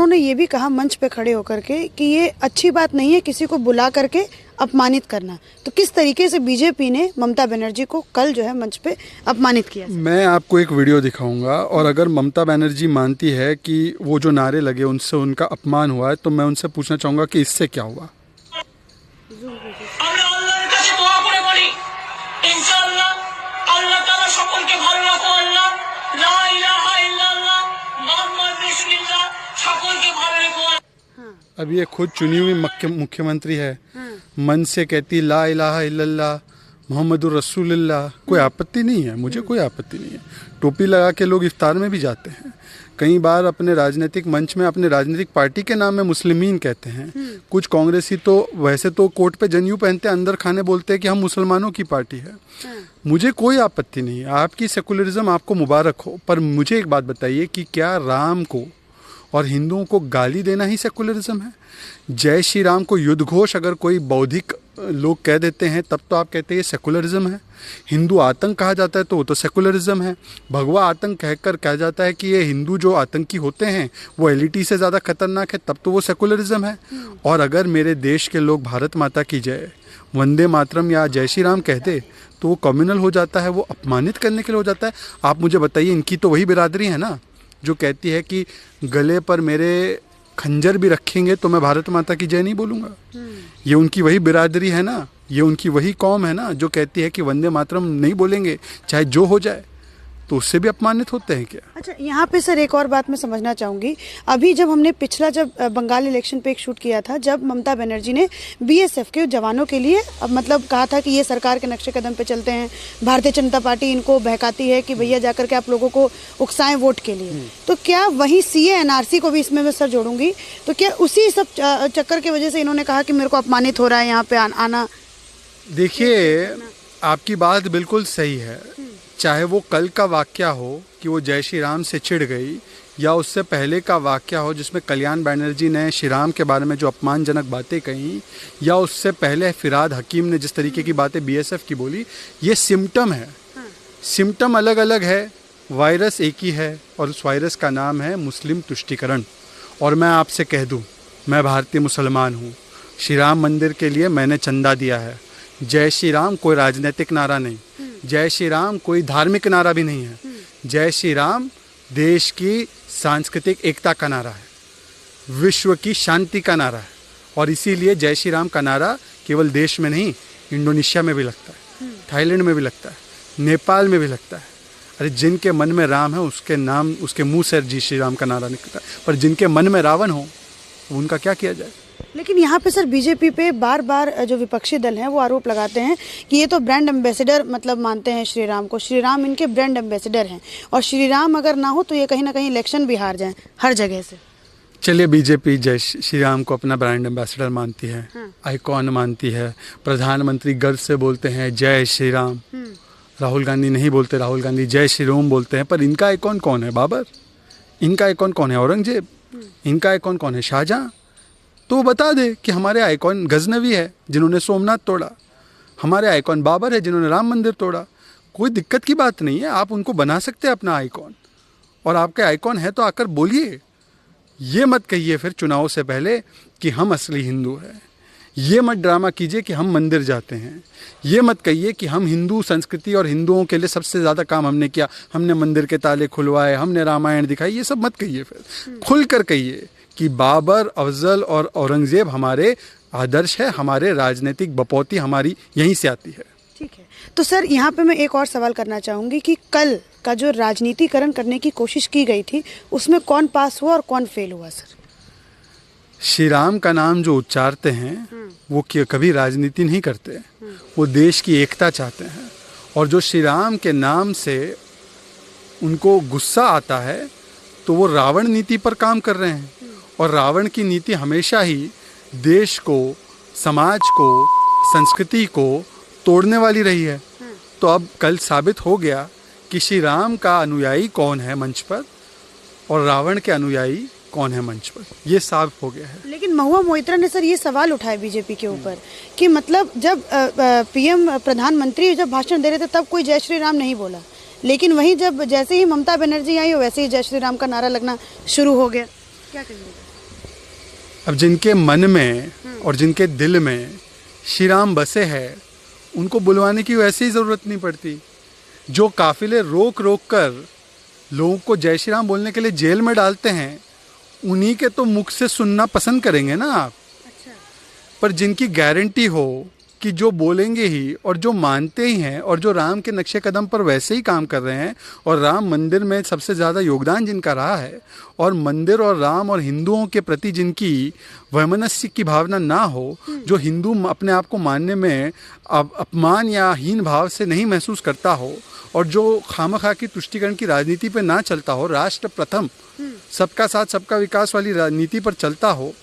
उन्होंने ये भी कहा मंच पे खड़े होकर के कि ये अच्छी बात नहीं है किसी को बुला करके अपमानित करना। तो किस तरीके से बीजेपी ने ममता बनर्जी को कल जो है मंच पे अपमानित किया? मैं आपको एक वीडियो दिखाऊंगा और अगर ममता बनर्जी मानती है कि वो जो नारे लगे उनसे उनका अपमान हुआ है तो मैं उनसे पूछना चाहूँगा कि इससे क्या हुआ। अब ये खुद चुनी हुई मुख्यमंत्री है, मन से कहती ला इलाहा इल्लल्लाह मोहम्मदुर रसूलुल्लाह, कोई आपत्ति नहीं है, मुझे कोई आपत्ति नहीं है। टोपी लगा के लोग इफ्तार में भी जाते हैं, कई बार अपने राजनीतिक मंच में अपने राजनीतिक पार्टी के नाम में मुस्लिमीन कहते हैं। कुछ कांग्रेसी तो वैसे तो कोट पे जनेऊ पहनते हैं, अंदर खाने बोलते हैं कि हम मुसलमानों की पार्टी है। मुझे कोई आपत्ति नहीं है, आपकी सेकुलरिज्म आपको मुबारक हो, पर मुझे एक बात बताइए कि क्या राम को और हिंदुओं को गाली देना ही सेकुलरिज्म है? जय श्री राम को युद्ध घोष अगर कोई बौद्धिक लोग कह देते हैं तब तो आप कहते हैं ये सेकुलरिज्म है। हिंदू आतंक कहा जाता है तो वो तो सेकुलरिज्म है। भगवा आतंक कहकर कहा जाता है कि ये हिंदू जो आतंकी होते हैं वो एलईटी से ज़्यादा खतरनाक है, तब तो वो सेकुलरिज्म है। और अगर मेरे देश के लोग भारत माता की जय, वंदे मातरम या जय श्री राम कह दे तो वो कम्युनल हो जाता है, वो अपमानित करने के लिए हो जाता है। आप मुझे बताइए, इनकी तो वही बिरादरी है ना जो कहती है कि गले पर मेरे खंजर भी रखेंगे तो मैं भारत माता की जय नहीं बोलूँगा। ये उनकी वही बिरादरी है ना, ये उनकी वही कौम है ना जो कहती है कि वंदे मातरम नहीं बोलेंगे चाहे जो हो जाए, तो उससे भी अपमानित होते हैं क्या? अच्छा, यहाँ पे सर एक और बात मैं समझना चाहूँगी। अभी जब हमने पिछला जब बंगाल इलेक्शन पे एक शूट किया था, जब ममता बनर्जी ने बीएसएफ के जवानों के लिए मतलब कहा था कि ये सरकार के नक्शे कदम पे चलते हैं, भारतीय जनता पार्टी इनको बहकाती है कि भैया जाकर के आप लोगों को उकसाएं वोट के लिए, तो क्या वही सीए एनआरसी को भी इसमें मैं सर जोड़ूंगी, तो क्या उसी सब चक्कर की वजह से इन्होंने कहा कि मेरे को अपमानित हो रहा है यहाँ पे आना? देखिए, आपकी बात बिल्कुल सही है। चाहे वो कल का वाकया हो कि वो जय श्री राम से चिढ़ गई, या उससे पहले का वाकया हो जिसमें कल्याण बनर्जी ने श्री राम के बारे में जो अपमानजनक बातें कहीं, या उससे पहले फिराद हकीम ने जिस तरीके की बातें बीएसएफ की बोली, ये सिम्टम है। सिम्टम अलग अलग है, वायरस एक ही है और उस वायरस का नाम है मुस्लिम तुष्टीकरण। और मैं आपसे कह दूं, मैं भारतीय मुसलमान हूँ, श्री राम मंदिर के लिए मैंने चंदा दिया है। जय श्री राम कोई राजनीतिक नारा नहीं, जय श्री राम कोई धार्मिक नारा भी नहीं है। जय श्री राम देश की सांस्कृतिक एकता का नारा है, विश्व की शांति का नारा है। और इसीलिए जय श्री राम का नारा केवल देश में नहीं, इंडोनेशिया में भी लगता है, थाईलैंड में भी लगता है, नेपाल में भी लगता है। अरे जिनके मन में राम है उसके नाम, उसके मुंह से जय श्री राम का नारा निकलता है, पर जिनके मन में रावण हो उनका क्या किया जाए? लेकिन यहाँ पे सर बीजेपी पे बार बार जो विपक्षी दल हैं वो आरोप लगाते हैं कि ये तो ब्रांड एम्बेसडर मतलब मानते हैं श्री राम को, श्री राम इनके ब्रांड एम्बेसडर हैं, और श्री राम अगर ना हो तो ये कहीं ना कहीं इलेक्शन भी हार जाएं हर जगह से। चलिए, बीजेपी जय श्री राम को अपना ब्रांड एम्बेसडर मानती है, आइकॉन मानती है, प्रधानमंत्री गर्व से बोलते हैं जय श्री राम। राहुल गांधी नहीं बोलते, राहुल गांधी जय श्री राम बोलते हैं। पर इनका आइकॉन कौन है? बाबर। इनका आइकॉन कौन है? औरंगजेब। इनका आइकॉन कौन है? शाहजहां। तो बता दे कि हमारे आइकॉन गजनवी है जिन्होंने सोमनाथ तोड़ा, हमारे आइकॉन बाबर है जिन्होंने राम मंदिर तोड़ा। कोई दिक्कत की बात नहीं है, आप उनको बना सकते हैं अपना आइकॉन, और आपके आइकॉन है तो आकर बोलिए। ये मत कहिए फिर चुनाव से पहले कि हम असली हिंदू हैं, ये मत ड्रामा कीजिए कि हम मंदिर जाते हैं, ये मत कहिए कि हम हिंदू संस्कृति और हिंदुओं के लिए सबसे ज़्यादा काम हमने किया, हमने मंदिर के ताले खुलवाए, हमने रामायण दिखाई। ये सब मत कहिए, फिर खुल कर कहिए कि बाबर, अफजल और औरंगजेब हमारे आदर्श है, हमारे राजनीतिक बपौती हमारी यहीं से आती है। ठीक है, तो सर यहाँ पे मैं एक और सवाल करना चाहूँगी कि कल का जो राजनीतिकरण करने की कोशिश की गई थी उसमें कौन पास हुआ और कौन फेल हुआ? सर, श्री राम का नाम जो उच्चारते हैं वो कभी राजनीति नहीं करते, वो देश की एकता चाहते हैं। और जो श्री राम के नाम से उनको गुस्सा आता है तो वो रावण नीति पर काम कर रहे हैं, और रावण की नीति हमेशा ही देश को, समाज को, संस्कृति को तोड़ने वाली रही है। तो अब कल साबित हो गया कि श्री राम का अनुयायी कौन है मंच पर और रावण के अनुयायी कौन है मंच पर, ये साबित हो गया है। लेकिन महुआ मोइत्रा ने सर ये सवाल उठाया बीजेपी के ऊपर कि मतलब जब पीएम प्रधानमंत्री जब भाषण दे रहे थे तब कोई जय श्री राम नहीं बोला, लेकिन वहीं जब जैसे ही ममता बनर्जी आई वैसे ही जय श्री राम का नारा लगना शुरू हो गया। क्या कहिएगा? अब जिनके मन में और जिनके दिल में श्री राम बसे हैं, उनको बुलवाने की वैसे ही ज़रूरत नहीं पड़ती। जो काफिले रोक रोक कर लोगों को जय श्री राम बोलने के लिए जेल में डालते हैं, उन्हीं के तो मुख से सुनना पसंद करेंगे ना आप। अच्छा। पर जिनकी गारंटी हो कि जो बोलेंगे ही और जो मानते ही हैं और जो राम के नक्शे कदम पर वैसे ही काम कर रहे हैं, और राम मंदिर में सबसे ज़्यादा योगदान जिनका रहा है, और मंदिर और राम और हिंदुओं के प्रति जिनकी वैमनस्य की भावना ना हो, जो हिंदू अपने आप को मानने में अपमान या हीन भाव से नहीं महसूस करता हो, और जो खामखा की तुष्टिकरण की राजनीति पे ना चलता हो, राष्ट्र प्रथम सबका साथ सबका विकास वाली राजनीति पर चलता हो,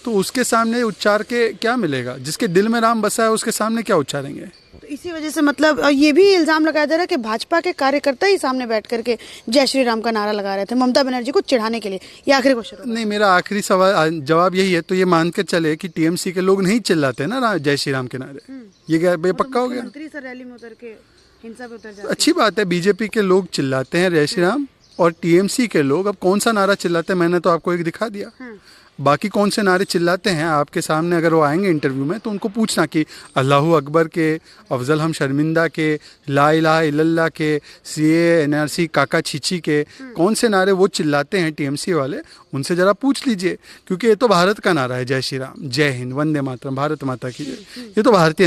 तो उसके सामने उच्चार के क्या मिलेगा? जिसके दिल में राम बसा है उसके सामने क्या उच्चारेंगे? तो इसी वजह से मतलब ये भी इल्जाम लगाया जा रहा है कि भाजपा के कार्यकर्ता ही सामने बैठ करके जय श्री राम का नारा लगा रहे थे ममता बनर्जी को चिढ़ाने के लिए। ये आखिरी क्वेश्चन। नहीं, मेरा आखिरी सवाल जवाब यही है, तो ये मान के चले कि टीएमसी के लोग नहीं चिल्लाते ना जय श्री राम के नारे, ये पक्का हो गया। मंत्री सर रैली में उतर के हिंसा पे उतर जाते। अच्छी बात है, बीजेपी के लोग चिल्लाते हैं जय श्री राम, और टीएमसी के लोग अब कौन सा नारा चिल्लाते हैं मैंने तो आपको एक दिखा दिया। बाकी कौन से नारे चिल्लाते हैं आपके सामने, अगर वो आएंगे इंटरव्यू में तो उनको पूछना कि अल्लाहू अकबर के, अफजल हम शर्मिंदा के, ला इलाहा इल्लल्लाह के, सीए एनआरसी काका छीची के, कौन से नारे वो चिल्लाते हैं टीएमसी वाले, उनसे ज़रा पूछ लीजिए। क्योंकि ये तो भारत का नारा है, जय श्री राम, जय हिंद, वंदे मातरम, भारत माता की जय, ये तो भारतीय नारा